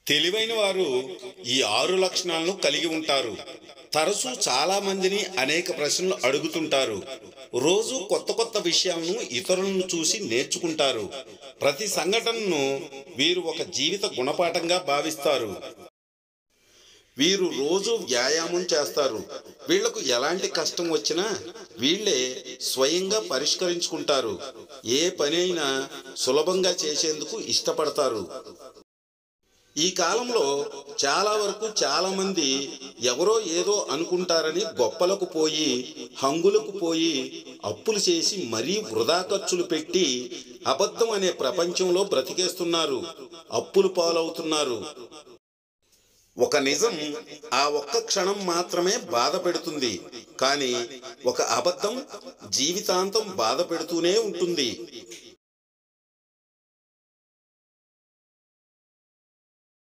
తెలివైన వారు ఈ 6 లక్షణాలను కలిగి ఉంటారు. తరచూ చాలా మందిని అనేక ప్రశ్నలు అడుగుతుంటారు. రోజు కొత్త కొత్త విషయాలను ఇతరులను చూసి నేర్చుకుంటారు. ప్రతి సంఘటనను వీరు ఒక జీవిత గుణపాఠంగా భావిస్తారు. వీరు రోజు వ్యాయామం చేస్తారు. వీళ్లకు ఎలాంటి కష్టం వచ్చినా వీళ్ళే స్వయంగా పరిష్కరించుకుంటారు. ఏ పని అయినా సులభంగా చేసేందుకు ఇష్టపడతారు. ఈ కాలంలో చాలా వరకు చాలా మంది ఎవరో ఏదో అనుకుంటారని గొప్పలకు పోయి, హంగులకు పోయి, అప్పులు చేసి మరీ వృధా ఖర్చులు పెట్టి అబద్ధం అనే ప్రపంచంలో బ్రతికేస్తున్నారు. అప్పులు పాలవుతున్నారు. ఒక నిజం ఆ ఒక్క క్షణం మాత్రమే బాధ పెడుతుంది, కానీ ఒక అబద్ధం జీవితాంతం బాధ పెడుతూనే ఉంటుంది.